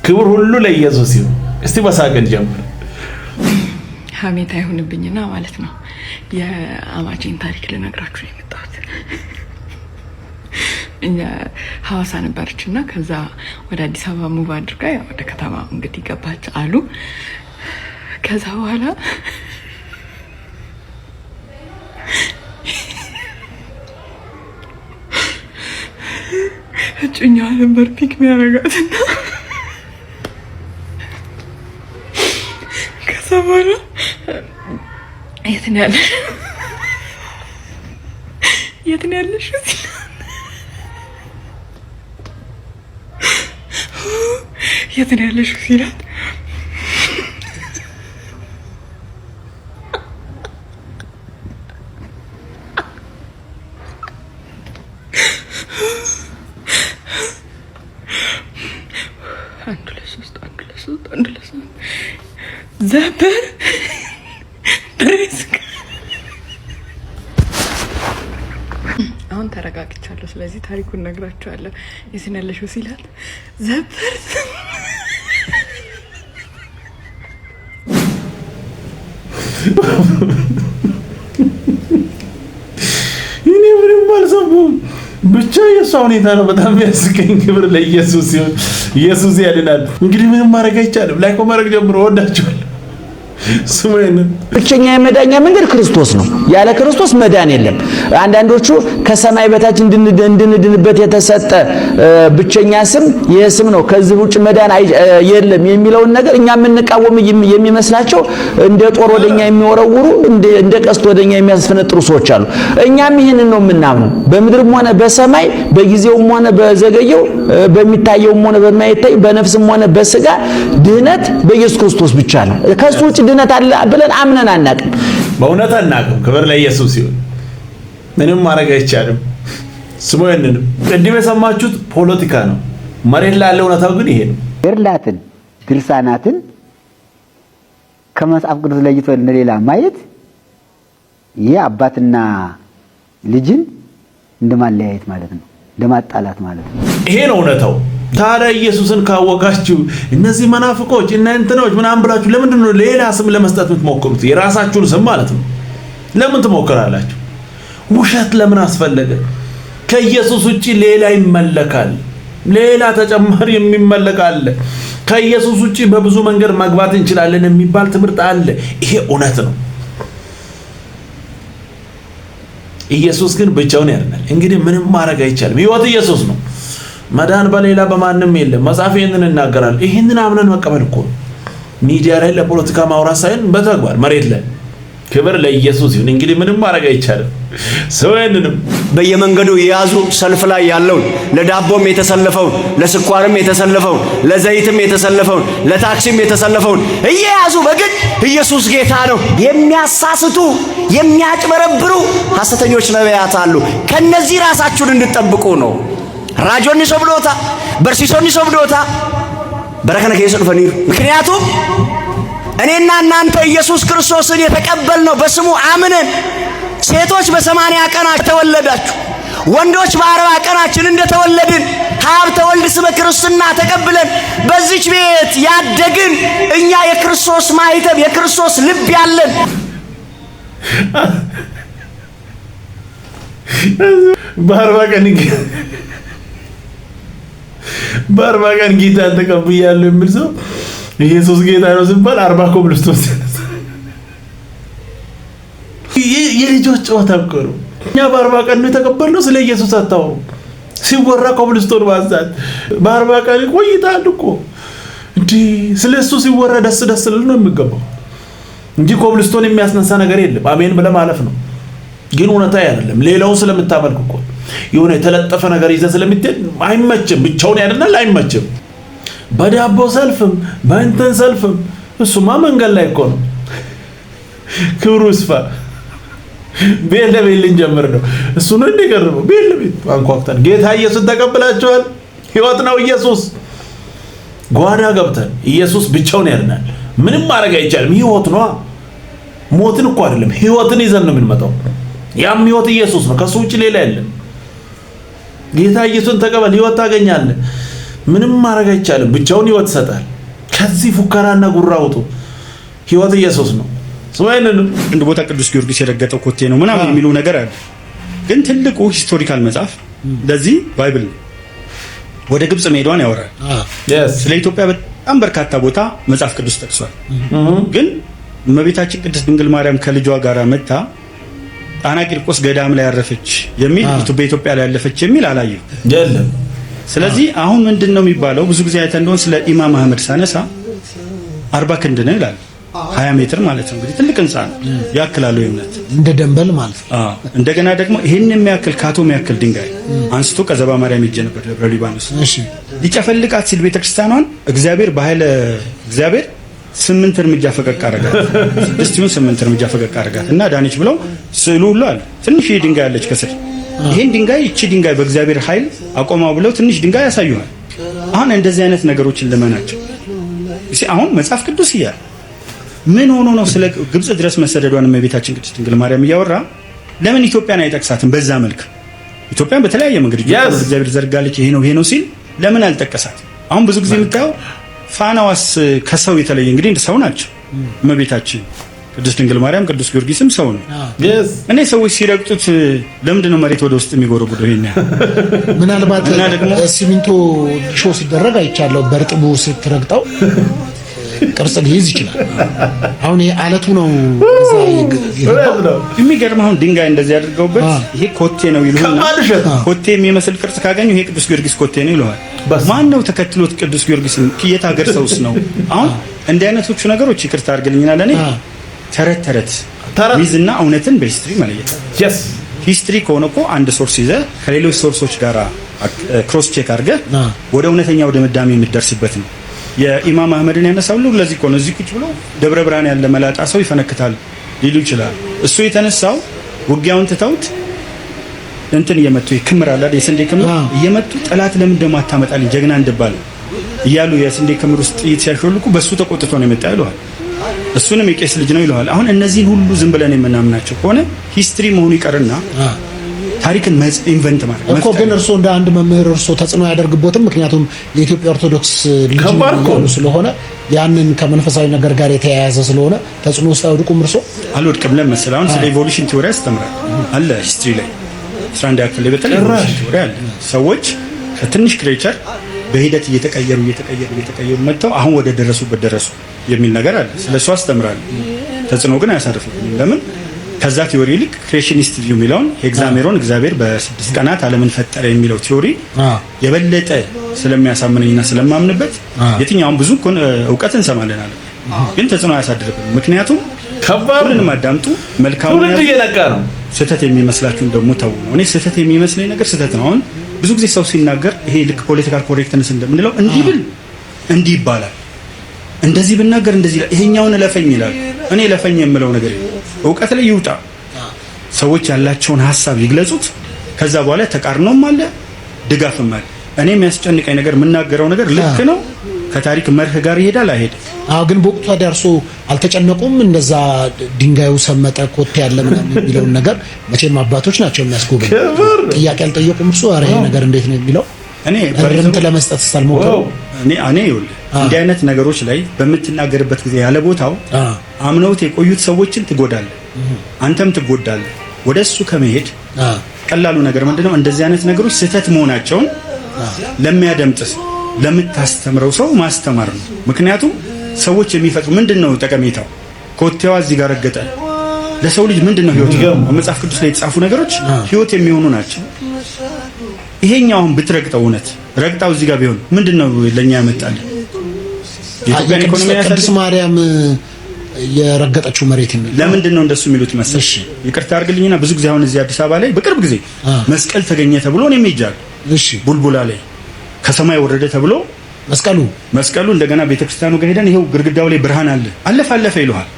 ክብር ሁሉ ለኢየሱስ ይሁን። እስቲ በሳቅን ጀምር። ሀሜታ ይሁንብኝና ማለት ነው የአማቼን ታሪክ ልነግራችሁ የመጣሁት። እኛ ሐዋሳ ነበርችና ከዛ ወደ አዲስ አበባ ሙቭ አድርጋ ወደ ከተማ እንግዲህ ገባች አሉ። ከዛ በኋላ እጮኛዋ ነበር ፒክ የሚያደርጋትና ከዛ በኋላ የት ነው ያለሽ የት ነው ያለሽው ሲላት አንድ ለሶስት ዘበር ብሬስክ አሁን ተረጋግቻለሁ። ስለዚህ ታሪኩን ነግራችኋለሁ። የት ነው ያለሽው ሲላት ዘበር እኔ ምንም አልሰማሁም። ብቻ የሷ ሁኔታ ነው በጣም ያስቀኝ። ክብር ለኢየሱስ ይሁን። ኢየሱስ ያድናል። እንግዲህ ምንም ማድረግ አይቻልም። ላይክ ማድረግ ጀምሮ ወዳችኋለሁ። ስሙኝ። ብቸኛ የመዳኛ መንገድ ክርስቶስ ነው። ያለ ክርስቶስ መዳን የለም። አንዳንዶቹ ከሰማይ በታች እንድንድንበት የተሰጠ ብቸኛ ስም ይሄ ስም ነው፣ ከዚህ ውጭ መዳን የለም የሚለውን ነገር እኛ የምንቃወም የሚመስላቸው እንደ ጦር ወደኛ የሚወረውሩ እንደ ቀስት ወደኛ የሚያስፈነጥሩ ሰዎች አሉ። እኛም ይሄንን ነው የምናምነው። በምድርም ሆነ በሰማይ በጊዜውም ሆነ በዘገየው በሚታየውም ሆነ በማይታይ በነፍስም ሆነ በስጋ ድህነት በኢየሱስ ክርስቶስ ብቻ ነው። ከሱ ውጭ ድህነት አለ ብለን አምነን አናውቅም። በእውነት አናውቅም። ክብር ለኢየሱስ ይሁን። ምንም ማድረግ አይቻልም። ስሙኝንም ቅድም የሰማችሁት ፖለቲካ ነው። መሬት ላይ ያለው እውነታው ግን ይሄ ነው። ገድላትን ድርሳናትን ከመጽሐፍ ቅዱስ ለይቶ ለሌላ ማየት ይሄ አባትና ልጅን እንደማለያየት ማለት ነው፣ እንደማጣላት ማለት ነው። ይሄ ነው እውነታው። ታዲያ ኢየሱስን ካወቃችሁ እነዚህ መናፍቆች እና እንትኖች ምናምን ብላችሁ ለምንድን ነው ሌላ ስም ለመስጠት የምትሞክሩት? የራሳችሁን ስም ማለት ነው። ለምን ትሞክራላችሁ? ውሸት ለምን አስፈለገ? ከኢየሱስ ውጪ ሌላ ይመለካል። ሌላ ተጨማሪ የሚመለክ አለ። ከኢየሱስ ውጪ በብዙ መንገድ መግባት እንችላለን የሚባል ትምህርት አለ። ይሄ እውነት ነው። ኢየሱስ ግን ብቻውን ያድናል። እንግዲህ ምንም ማድረግ አይቻልም። ሕይወት ኢየሱስ ነው። መዳን በሌላ በማንም የለም። መጽሐፍ ይሄንን እናገራል። ይሄንን አምነን መቀበል እኮ ሚዲያ ላይ ለፖለቲካ ማውራት ሳይሆን በተግባር መሬት ላይ። ክብር ለኢየሱስ ይሁን። እንግዲህ ምንም ማድረግ አይቻልም። ሰውየንም በየመንገዱ የያዙ ሰልፍ ላይ ያለውን ለዳቦም የተሰለፈውን ለስኳርም የተሰለፈውን ለዘይትም የተሰለፈውን ለታክሲም የተሰለፈውን እየያዙ በግድ ኢየሱስ ጌታ ነው የሚያሳስቱ የሚያጭበረብሩ ሐሰተኞች ነቢያት አሉ። ከነዚህ ራሳችሁን እንድትጠብቁ ነው። ራጆኒ ሶብዶታ በርሲሶኒ ሶብዶታ በረከነ ከየሱን ፈኒር ምክንያቱም እኔና እናንተ ኢየሱስ ክርስቶስን የተቀበልነው በስሙ አምነን ሴቶች በ80 ቀናችሁ ተወለዳችሁ፣ ወንዶች በ40 ቀናችን እንደተወለድን ሀብተ ወልድ ስመ ክርስትና ተቀብለን በዚች ቤት ያደግን እኛ የክርስቶስ ማህተም የክርስቶስ ልብ ያለን በ40 ቀን ጌታን ተቀብያለሁ የሚል ሰው ኢየሱስ ጌታ ነው ሲባል 40 ኮብልስቶን የልጆች ጨዋታ እኮ ነው። እኛ በ40 ቀን ነው የተቀበልነው። ስለ ኢየሱስ አታወሩ። ሲወራ ኮብልስቶን ማንሳት በ40 ቀን ቆይታል እኮ እንዴ! ስለሱ ሲወራ ደስ ልል ነው የሚገባው እንጂ ኮብልስቶን የሚያስነሳ ነገር የለም። አሜን ብለህ ማለፍ ነው። ግን እውነታ አይደለም። ሌላውን ስለምታመልክ እኮ የሆነ የተለጠፈ ነገር ይዘህ ስለምትሄድ አይመችም። ብቻውን ያድናል፣ አይመችም። በዳቦ ሰልፍም በእንትን ሰልፍም እሱማ መንገድ ላይ እኮ ነው። ክብሩ ይስፋ። ቤት ለቤት ልንጀምር ነው። እሱ ነው እንደቀረበው ቤት ለቤት አንኳኩተን ጌታ ኢየሱስ ተቀብላችኋል። ሕይወት ነው ኢየሱስ። ጓዳ ገብተን ኢየሱስ ብቻውን ያድናል። ምንም ማድረግ አይቻልም። ሕይወት ነው። ሞትን እኮ አይደለም ሕይወትን ይዘን ነው የምንመጣው። ያም ሕይወት ኢየሱስ ነው። ከሱ ውጭ ሌላ የለም። ጌታ ኢየሱስን ተቀበል፣ ሕይወት ታገኛለህ። ምንም ማድረግ አይቻልም። ብቻውን ህይወት ይሰጣል። ከዚህ ፉከራና ጉራ ውጡ። ህይወት ኢየሱስ ነው። ስለዚህ እንደ ቦታ ቅዱስ ጊዮርጊስ የረገጠው ኮቴ ነው ምናምን የሚሉ ነገር አለ። ግን ትልቁ ሂስቶሪካል መጽሐፍ ለዚህ ባይብል ወደ ግብጽ መሄዷን ያወራል። ስለ ኢትዮጵያ በጣም በርካታ ቦታ መጽሐፍ ቅዱስ ጠቅሷል። ግን እመቤታችን ቅድስት ድንግል ማርያም ከልጇ ጋር መጣ ጣና ቂርቆስ ገዳም ላይ ያረፈች የሚል በኢትዮጵያ ላይ ያለፈች የሚል አላየም የለም። ስለዚህ አሁን ምንድነው የሚባለው? ብዙ ጊዜ አይተን እንደሆነ ስለ ኢማም አህመድ ሳነሳ 40 ክንድ ነው ይላል። 20 ሜትር ማለት ነው እንግዲህ ትልቅ ህንጻ ነው ያክላሉ የእምነት እንደ ደንበል ማለት ነው። እንደገና ደግሞ ይሄን የሚያክል ካቶም ያክል ድንጋይ አንስቶ ከዘባ ማርያም ይጀ ነበር ደብረ ሊባኖስ። እሺ ሊጨፈልቃት ሲል ቤተክርስቲያኗን እግዚአብሔር በኃይለ እግዚአብሔር 8 እርምጃ ፈቀቅ አረጋት። 8 እርምጃ ፈቀቅ አረጋት እና ዳነች ብለው ስዕሉ ሁሉ አለ። ትንሽ ድንጋይ አለች ከስር። ይሄን ድንጋይ እቺ ድንጋይ በእግዚአብሔር ኃይል አቆማው ብለው ትንሽ ድንጋይ ያሳዩሃል። አሁን እንደዚህ አይነት ነገሮችን ለመናቸው እሺ። አሁን መጽሐፍ ቅዱስ ይያል ምን ሆኖ ነው ስለ ግብጽ ድረስ መሰደዷን እመቤታችን ቅድስት ድንግል ማርያም እያወራ ለምን ኢትዮጵያን አይጠቅሳትም? በዛ መልክ ኢትዮጵያን በተለያየ መንገድ እግዚአብሔር ዘርጋለች ይሄ ነው ሲል ለምን አልጠቀሳት? አሁን ብዙ ጊዜ የምታየው ፋናዋስ ከሰው የተለየ እንግዲህ ሰው ናቸው። እመቤታችን ቅድስት ድንግል ማርያም ቅዱስ ጊዮርጊስም ሰው ነው። እኔ ሰዎች ሲረግጡት ለምንድን ነው መሬት ወደ ውስጥ የሚጎረጉደው? ይሄን ምናልባት ሲሚንቶ ሾ ሲደረግ አይቻለሁ። በርጥቡ ስትረግጠው ቅርጽ ሊይዝ ይችላል። አሁን ይሄ አለቱ ነው። የሚገርም አሁን ድንጋይ እንደዚህ አድርገውበት ይሄ ኮቴ ነው ይሉና ኮቴ የሚመስል ቅርጽ ካገኙ ይሄ ቅዱስ ጊዮርጊስ ኮቴ ነው ይሉሃል። ማን ነው ተከትሎት ቅዱስ ጊዮርጊስ ከየት ሀገር ሰውስ ነው? አሁን እንዲህ አይነቶቹ ነገሮች ይቅርታ አድርግልኝና ለኔ ተረት ሚዝና እውነትን በሂስትሪ መለየት። ሂስትሪ ከሆነ እኮ አንድ ሶርስ ይዘህ ከሌሎች ሶርሶች ጋር ክሮስ ቼክ አድርገህ ወደ እውነተኛው ድምዳሜ የምትደርስበት ነው። የኢማም አህመድን ያነሳው ለዚህ እኮ ነው። እዚህ ቁጭ ብሎ ደብረ ብርሃን ያለ መላጣ ሰው ይፈነክታል ሊሉ ይችላል። እሱ የተነሳው ውጊያውን ትተውት እንትን እየመጡ ይክምር አለ የስንዴ ክምር እየመጡ ጠላት ለምን ደሞ አታመጣልኝ ጀግና እንደባል እያሉ የስንዴ ክምር ውስጥ ሲያሾልኩ በሱ ተቆጥቶ ነው የመጣ ይለዋል። እሱንም የቄስ ልጅ ነው ይለዋል። አሁን እነዚህን ሁሉ ዝም ብለን የምናምናቸው ከሆነ ሂስትሪ መሆኑ ይቀርና ታሪክን ኢንቨንት ማለት እኮ ግን እርሶ እንደ አንድ መምህር እርሶ ተጽዕኖ ያደርግቦትም ምክንያቱም የኢትዮጵያ ኦርቶዶክስ ልጅ ስለሆነ ያንን ከመንፈሳዊ ነገር ጋር የተያያዘ ስለሆነ ተጽዕኖ ውስጥ አይወድቁም? እርሶ አልወድቅም። ለምሳሌ አሁን ስለ ኢቮሉሽን ቲዮሪ ያስተምራል አለ ሂስትሪ ላይ 11 ያክል ላይ በተለይ ኢቮሉሽን ቲዮሪ አለ። ሰዎች ከትንሽ ክሬቸር በሂደት እየተቀየሩ መጥተው አሁን ወደ ደረሱበት ደረሱ የሚል ነገር አለ። ስለሱ አስተምራል። ተጽዕኖ ግን አያሳርፍም። ለምን? ከዛ ቲዮሪ ልክ ክሬሽኒስት ቪው የሚለውን ኤግዛሜሮን እግዚአብሔር በ6 ቀናት ዓለምን ፈጠረ የሚለው ቲዮሪ የበለጠ ስለሚያሳምነኝና ስለማምንበት የትኛውም ብዙ እውቀት እንሰማለን አለ፣ ግን ተጽዕኖ አያሳድርብንም። ምክንያቱም ሁሉንም አዳምጡ፣ መልካም ነው። ስህተት የሚመስላችሁን ደግሞ ተው ነው። እኔ ስህተት የሚመስለኝ ነገር ስህተት ነው። አሁን ብዙ ጊዜ ሰው ሲናገር ይሄ ልክ ፖለቲካል ኮሬክትነስ እንደምንለው እንዲህ ብል እንዲህ ይባላል፣ እንደዚህ ብናገር እንደዚህ ይላል፣ ይሄኛውን ለፈኝ ይላል። እኔ ለፈኝ የምለው ነገር እውቀት ላይ ይውጣ፣ ሰዎች ያላቸውን ሐሳብ ይግለጹት። ከዛ በኋላ ተቃርኖም አለ ድጋፍም አለ። እኔ የሚያስጨንቀኝ ነገር የምናገረው ነገር ልክ ነው ከታሪክ መርህ ጋር ይሄዳል አይሄድም? ግን በወቅቱ አዳርሶ አልተጨነቁም? እንደዛ ድንጋዩ ሰመጠ ኮቴ ያለ ምናምን የሚለውን ነገር መቼም አባቶች ናቸው የሚያስጎበኝ። ጥያቄ አልጠየቁም? እርሱ ኧረ ይሄ ነገር እንዴት ነው የሚለው እኔ በርምት ለመስጠት ሳልሞክረው እኔ ይኸውልህ እንዲህ አይነት ነገሮች ላይ በምትናገርበት ጊዜ ያለ ቦታው አምነውት የቆዩት ሰዎችን ትጎዳለህ፣ አንተም ትጎዳለህ። ወደሱ ከመሄድ ቀላሉ ነገር ምንድነው? እንደዚህ አይነት ነገሮች ስህተት መሆናቸውን ለሚያደምጥ ለምታስተምረው ሰው ማስተማር ነው። ምክንያቱም ሰዎች የሚፈጥሩ ምንድነው ጠቀሜታው? ኮቴዋ እዚህ ጋር ረገጠ ለሰው ልጅ ምንድነው ህይወት? በመጽሐፍ ቅዱስ ላይ የተጻፉ ነገሮች ህይወት የሚሆኑ ናቸው። ይሄኛውን ብትረግጠው እውነት ረግጣው እዚህ ጋር ቢሆን ምንድነው ለኛ ያመጣል? የኢትዮጵያ ኢኮኖሚ ቅድስት ማርያም የረገጠችው መሬት ነው። ለምንድን ነው እንደሱ የሚሉት መሰለሽ? ይቅርታ አድርግልኝና ብዙ ጊዜ አሁን እዚህ አዲስ አበባ ላይ በቅርብ ጊዜ መስቀል ተገኘ ተብሎ ነው የሚጃል። እሺ ቡልቡላ ላይ ከሰማይ ወረደ ተብሎ መስቀሉ እንደገና ቤተክርስቲያኑ ጋር ሄደን ይሄው ግድግዳው ላይ ብርሃን አለፈ ይሉሃል።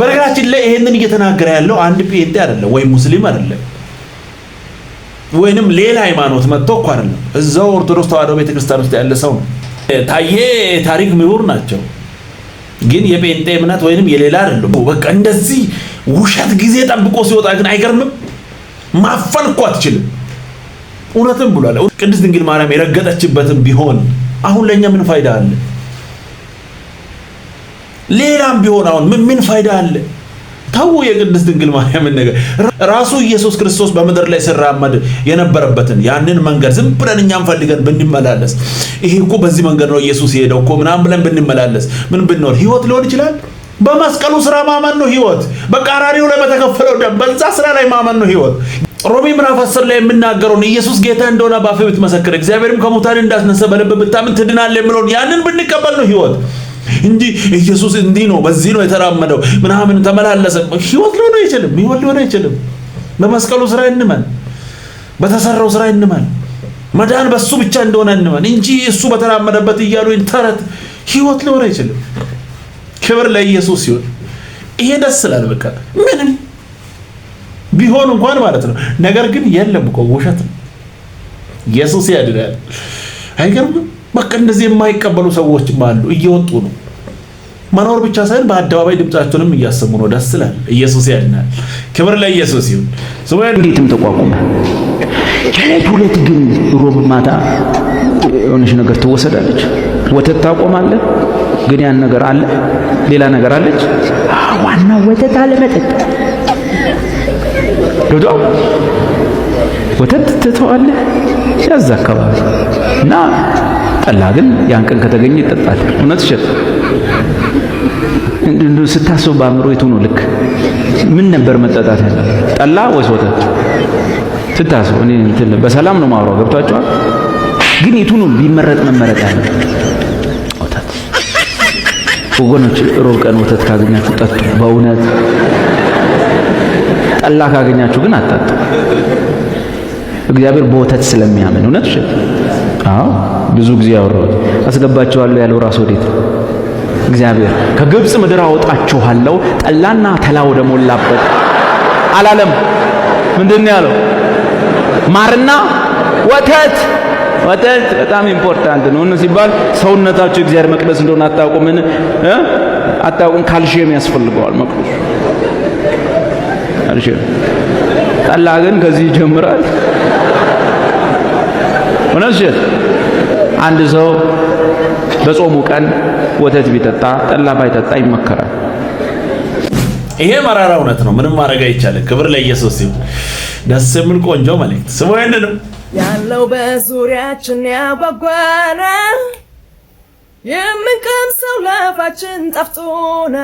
በነገራችን ላይ ይሄንን እየተናገረ ያለው አንድ ጴንጤ አይደለም ወይ ሙስሊም አይደለም ወይንም ሌላ ሃይማኖት መጥቶ እኮ አይደለም፣ እዛው ኦርቶዶክስ ተዋሕዶ ቤተክርስቲያን ውስጥ ያለ ሰው ነው። ታዬ ታሪክ ምሁር ናቸው፣ ግን የጴንጤ እምነት ወይንም የሌላ አይደለም። በቃ እንደዚህ ውሸት ጊዜ ጠብቆ ሲወጣ ግን አይገርምም? ማፈን እኮ አትችልም። እውነትም ብሏል። ቅድስት ድንግል ማርያም የረገጠችበትም ቢሆን አሁን ለኛ ምን ፋይዳ አለ? ሌላም ቢሆን አሁን ምን ፋይዳ አለ? ታው የቅድስት ድንግል ማርያምን ነገር ራሱ ኢየሱስ ክርስቶስ በመድር ላይ ሲራመድ የነበረበትን ያንን መንገድ ዝም ብለን እኛም ፈልገን ብንመላለስ ይሄ እኮ በዚህ መንገድ ነው ኢየሱስ የሄደው እኮ ምናምን ብለን ብንመላለስ ምን ብንኖር ህይወት ሊሆን ይችላል? በመስቀሉ ስራ ማመን ነው ህይወት። በቀራንዮ ላይ በተከፈለው ደም በዛ ስራ ላይ ማመን ነው ህይወት። ሮሜ ምዕራፍ 10 ላይ የምናገረውን ኢየሱስ ጌታ እንደሆነ በአፍህ ብትመሰክር እግዚአብሔርም ከሙታን እንዳስነሳ በልብህ ብታምን ትድናለህ የሚለውን ያንን ብንቀበል ነው ህይወት እንጂ ኢየሱስ እንዲህ ነው በዚህ ነው የተራመደው ምናምን ተመላለሰ ህይወት ሊሆን አይችልም። ህይወት ሊሆን አይችልም። በመስቀሉ ስራ እንመን፣ በተሰራው ስራ እንመን፣ መዳን በሱ ብቻ እንደሆነ እንመን እንጂ እሱ በተራመደበት እያሉ ተረት ህይወት ሊሆን አይችልም። ክብር ለኢየሱስ ይሁን። ይሄ ደስ ይላል። በቃ ምንም ቢሆን እንኳን ማለት ነው። ነገር ግን የለም እኮ ውሸት ነው። ኢየሱስ ያድናል። አይገርምም? በቃ እንደዚህ የማይቀበሉ ሰዎችም አሉ፣ እየወጡ ነው። መኖር ብቻ ሳይሆን በአደባባይ ድምጻቸውንም እያሰሙ ነው። ደስ ይላል። ኢየሱስ ያድናል። ክብር ለኢየሱስ ይሁን። እንዴትም ተቋቁመ ሁለት ግን ሮብ ማታ የሆነች ነገር ትወሰዳለች። ወተት ታቆማለህ፣ ግን ያን ነገር አለ ሌላ ነገር አለች። ዋናው ወተት አለ መጠጥ ዶዶ ወተት ትተዋለህ ያዛ አካባቢ እና ጠላ ግን ያን ቀን ከተገኘ ይጠጣል። እውነት ሸት እንደው ስታስብ በአእምሮ የቱ ነው ልክ? ምን ነበር መጠጣት ያለ ጠላ ወይስ ወተት? ስታስብ እኔ እንትን በሰላም ነው ማውራው ገብቷቸዋል። ግን የቱ ነው ቢመረጥ መመረጥ ያለ? ወተት ወገኖች፣ ሮብ ቀን ወተት ካገኛችሁ ጠጡ። በእውነት ጠላ ካገኛችሁ ግን አጣጡ። እግዚአብሔር በወተት ስለሚያምን እውነት ሸት አዎ ብዙ ጊዜ ያወራው አስገባቸዋለሁ ያለው ራስ ወዴት እግዚአብሔር ከግብጽ ምድር አወጣችኋለሁ ጠላና ተላ ወደ ሞላበት አላለም። ምንድነው ያለው? ማርና ወተት። ወተት በጣም ኢምፖርታንት ነው። እነ ሲባል ሰውነታችሁ እግዚአብሔር መቅደስ እንደሆነ አታውቁምን? አታውቁም? ካልሽየም ያስፈልገዋል መቅደሱ። ካልሽየም ጠላ ግን ከዚህ ይጀምራል። ወነጀት አንድ ሰው በጾሙ ቀን ወተት ቢጠጣ ጠላ ባይጠጣ ይመከራል። ይሄ መራራ እውነት ነው። ምንም ማድረግ አይቻልም። ክብር ለኢየሱስ ይሁን። ደስ የሚል ቆንጆ መልእክት ስሙ። ይሄንንም ያለው በዙሪያችን ያጓጓና የምንቀምሰው ላፋችን ጠፍቶና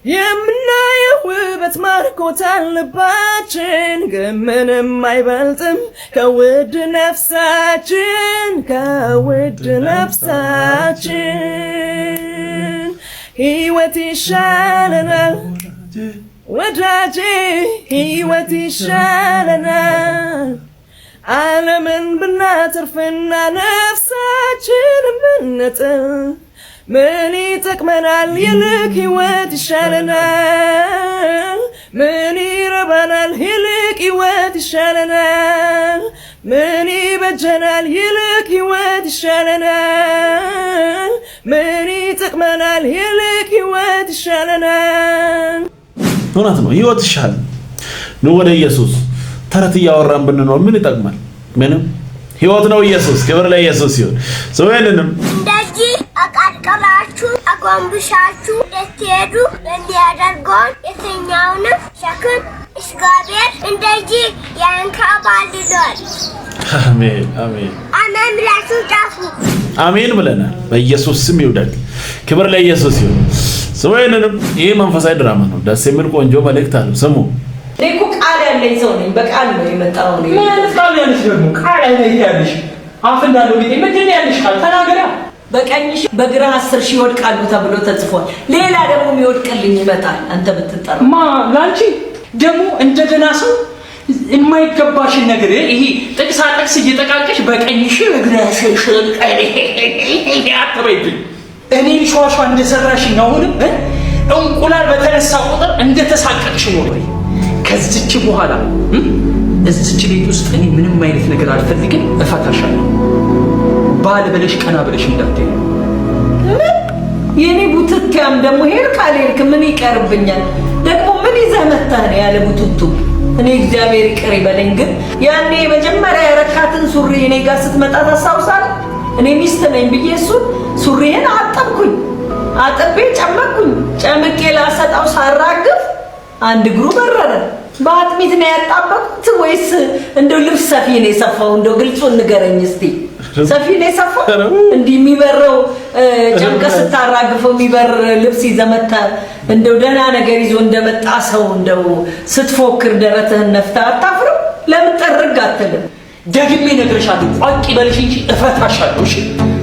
የምናየው ውበት ማርኮታል ልባችን፣ ግን ምንም አይበልጥም ከውድ ነፍሳችን ከውድ ነፍሳችን። ሕይወት ይሻለናል ወዳጄ ሕይወት ይሻለናል ዓለምን ብናተርፍና ነፍሳችንን ብንጥል ምን ይጠቅመናል? ይልቅ ሕይወት ይሻለናል። ምን ይረባናል? ይልቅ ሕይወት ይሻለናል። ምን ይበጀናል? ይልቅ ሕይወት ይሻለናል። ምን ይጠቅመናል? ይልቅ ሕይወት ይሻለናል። እውነት ነው። ሕይወት ይሻላል። ነው ወደ ኢየሱስ ተረት እያወራን ብንኖር ምን ይጠቅማል? ምንም። ሕይወት ነው ኢየሱስ። ክብር ለኢየሱስ ይሁን። ሰውየንም እንደዚህ አቃጥቅላችሁ አጎንብሻችሁ ልትሄዱ እንዲያደርገውን የትኛውንም ሸክም እግዚአብሔር እንደዚህ ያንከባልላል። አሜን አሜን አሜን ብላችሁ ጻፉ። አሜን ብለናል። በኢየሱስ ስም ይውደድ። ክብር ለኢየሱስ ይሁን። ሰውየንም ይሄ መንፈሳዊ ድራማ ነው። ደስ የሚል ቆንጆ መልእክት አለው። ስሙ። እኮ ቃል ያለኝ ሰው ነኝ። በቃል ነው የመጣው ነው። ምን ቃል ያለሽ ደግሞ ቃል ያለሽ አፍ እንዳለው ቢጤ ምንድን ያለሽ ቃል ተናገራ። በቀኝሽ በግራ 10 ሺህ ይወድቃሉ ተብሎ ተጽፏል። ሌላ ደግሞ የሚወድቅልኝ ይመጣል። አንተ ብትጠራ ላንቺ ደግሞ እንደገና ሰው የማይገባሽን ነገር ይሄ ጥቅሳ ጥቅስ እየጠቃቀሽ በቀኝሽ በግራ 10 ሺህ ይወድቃሉ አትበይብኝ። እኔ ሸዋሿ እንደሰራሽኝ አሁንም እንቁላል በተነሳ ቁጥር እንደተሳቀቅሽ ነው ወይ? ከዚች በኋላ እዚች ቤት ውስጥ እኔ ምንም አይነት ነገር አልፈልግም። እፈታሻለሁ። ባል ብለሽ ቀና ብለሽ እንዳትይ። የኔ ቡትትያም ደግሞ ሄር ቃል ሄድክ ምን ይቀርብኛል? ደግሞ ምን ይዘህ መጣህ ነው ያለ ቡትቱ እኔ እግዚአብሔር ይቅር ይበለኝ። ግን ያኔ መጀመሪያ ያረካትን ሱሪ እኔ ጋር ስትመጣ ታስታውሳለህ? እኔ ሚስት ነኝ ብዬ እሱን ሱሪዬን አጠብኩኝ፣ አጥቤ ጨመቅኩኝ። ጨምቄ ላሰጣው ሳራግፍ አንድ እግሩ በረረ። በአጥሚት ነው ያጣበቁት ወይስ እንደው ልብስ ሰፊ ነው የሰፋው? እንደው ግልጹን ንገረኝ እስቲ። ሰፊ ነው የሰፋው? እንዲህ የሚበረው ጨምቀ ስታራግፈው የሚበር ልብስ ይዘመታ እንደው ደህና ነገር ይዞ እንደመጣ ሰው እንደው ስትፎክር ደረትህን ነፍታ አታፍርም? ለምን ጠርግ አትልም? ደግሜ ነግሬሻለሁ። ቋቂ በልሽ እንጂ እፈታሻለሁ። እሺ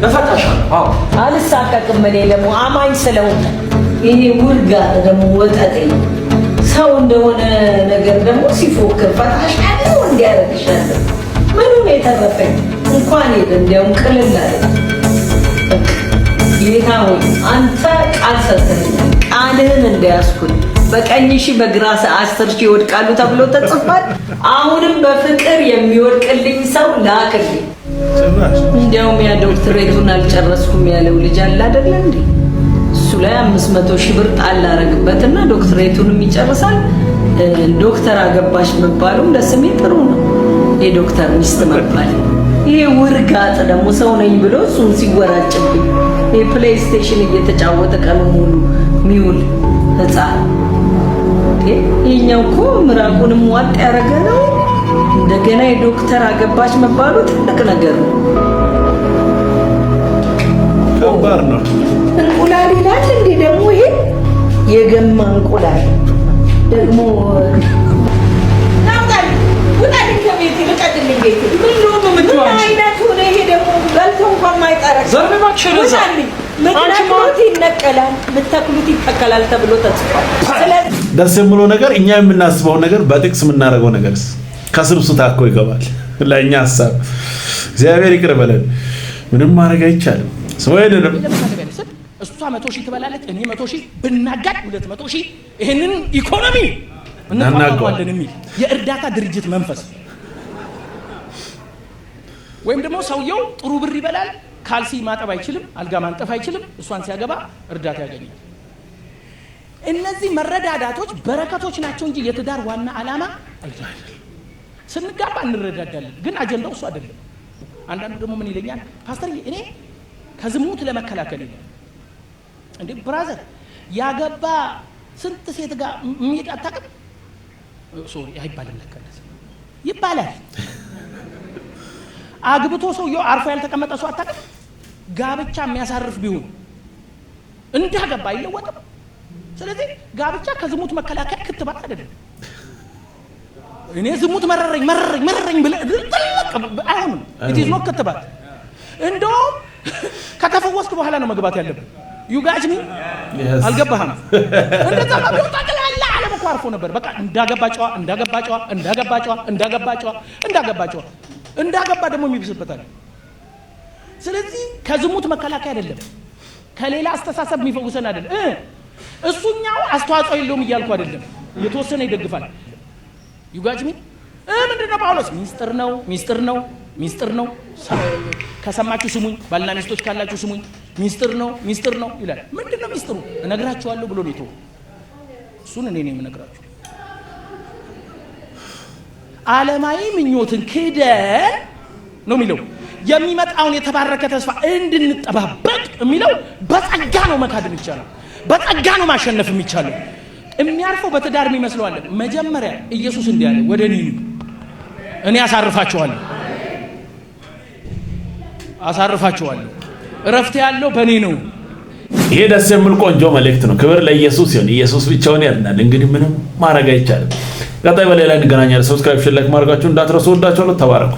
እፈታሻለሁ። አዎ አልሳቀቅም። እኔ ደግሞ አማኝ ስለሆነ ይሄ ውርጋ ደግሞ ወጠጤ ሰው እንደሆነ ነገር ደግሞ ሲፎክር ፈታሻለሁ እንዲያረግሻለሁ። ምኑን የተረፈኝ እንኳን ሄደ እንዲያውም ቅልል አለ። ጌታ ሆይ አንተ ቃል ሰጥተኸኛል፣ ቃልህን እንደያዝኩኝ በቀኝ ሺህ በግራ 10 ሺህ ይወድቃሉ ተብሎ ተጽፏል። አሁንም በፍቅር የሚወድቅልኝ ሰው ላክልኝ። እንዲያውም ያ ዶክትሬቱን አልጨረስኩም ያለው ልጅ አለ አይደል እንዴ? እሱ ላይ 500 ሺህ ብር ጣል አደረግበትና ዶክትሬቱንም ይጨርሳል። ዶክተር አገባሽ መባሉም ለስሜ ጥሩ ነው። የዶክተር ሚስት መባል ይሄ ውርጋጥ ደግሞ ሰው ነኝ ብሎ እሱን ሲወራጭብኝ የፕሌይ ስቴሽን እየተጫወተ ቀኑ ሙሉ ሚውል ህፃን ይሄኛው እኮ ምራቁንም ዋጥ ያደረገ ነው። እንደገና የዶክተር አገባሽ መባሉ ትልቅ ነገር ነው። ከባድ ነው። እንቁላል ይላል እንዴ ደግሞ ይሄ የገማ እንቁላል ደግሞ ናምጣል ውጣልኝ ከቤቴ ልቀቅልኝ ቤቴ ምን ነው የምትዋሽ? አይነት ሆነ ይሄ ደግሞ በልቶ እንኳን ማይጠረቅ ዘርበባችሁ ለዛ ምክንያቱም ይነቀላል ምትተክሉት ይተከላል ተብሎ ተጽፏል። ስለዚህ ደስ የሚለው ነገር እኛ የምናስበው ነገር በጥቅስ የምናደርገው ነገርስ ከስብሱ ታኮ ይገባል። ለእኛ ሀሳብ እግዚአብሔር ይቅር በለን። ምንም ማድረግ አይቻልም። ሰው አይደለም እሷ 100 ሺህ ትበላለች፣ እኔ 100 ሺህ ብናጋድ 200 ሺህ ይሄንን ኢኮኖሚ እናናጋለን የሚል የእርዳታ ድርጅት መንፈስ ወይም ደግሞ ሰውየው ጥሩ ብር ይበላል፣ ካልሲ ማጠብ አይችልም፣ አልጋ ማንጠፍ አይችልም፣ እሷን ሲያገባ እርዳታ ያገኛል። እነዚህ መረዳዳቶች በረከቶች ናቸው እንጂ የትዳር ዋና ዓላማ አይደለም። ስንጋባ እንረዳዳለን፣ ግን አጀንዳው እሱ አይደለም። አንዳንዱ ደግሞ ምን ይለኛል፣ ፓስተር እኔ ከዝሙት ለመከላከል ይላል። እንዴ ብራዘር ያገባ ስንት ሴት ጋር የሚሄድ አታውቅም? ሶሪ አይባልም፣ ለከለስ ይባላል። አግብቶ ሰውየው አርፎ ያልተቀመጠ ሰው አታውቅም? ጋብቻ የሚያሳርፍ ቢሆን እንዳገባ አይለወጥም። ስለዚህ ጋብቻ ከዝሙት መከላከያ ክትባት አይደለም። እኔ ዝሙት መረረኝ ብለህ አይሆንም። it is not ክትባት። እንደውም ከተፈወስክ በኋላ ነው መግባት ያለብን። you guys me አልገባህም? እንደዛ ነው ታቀላላ ዓለም እኮ አርፎ ነበር። በቃ እንዳገባ ደግሞ የሚብስበታል። ስለዚህ ከዝሙት መከላከያ አይደለም፣ ከሌላ አስተሳሰብ የሚፈውሰን አይደለም። እሱኛው አስተዋጽኦ የለውም እያልኩ አይደለም፣ የተወሰነ ይደግፋል። you guys me ምንድነው ጳውሎስ ሚስጥር ነው ከሰማችሁ ስሙኝ፣ ባልና ሚስቶች ካላችሁ ስሙኝ፣ ሚስጥር ነው ይላል። ምንድነው ሚስጥሩ? እነግራችኋለሁ ብሎ ነው። እሱን እኔ ነኝ የምነግራችሁ። ዓለማዊ ምኞትን ክደን ነው የሚለው። የሚመጣውን የተባረከ ተስፋ እንድንጠባበቅ የሚለው በጸጋ ነው መካድ የሚቻለው፣ በጸጋ ነው ማሸነፍ የሚቻለው። የሚያርፈው በትዳር የሚመስለው አለ። መጀመሪያ ኢየሱስ እንዲህ አለ፣ ወደ እኔ ኑ እኔ አሳርፋችኋለሁ። እረፍት ያለው በእኔ ነው። ይሄ ደስ የሚል ቆንጆ መልእክት ነው። ክብር ለኢየሱስ ይሁን። ኢየሱስ ብቻውን ያድናል። እንግዲህ ምንም ማድረግ አይቻልም። ቀጣይ በሌላ እንገናኛለን። ሰብስክራይብ፣ ሼር፣ ላይክ ማድረጋችሁን እንዳትረሱ። ወዳችኋለሁ። ተባረኩ።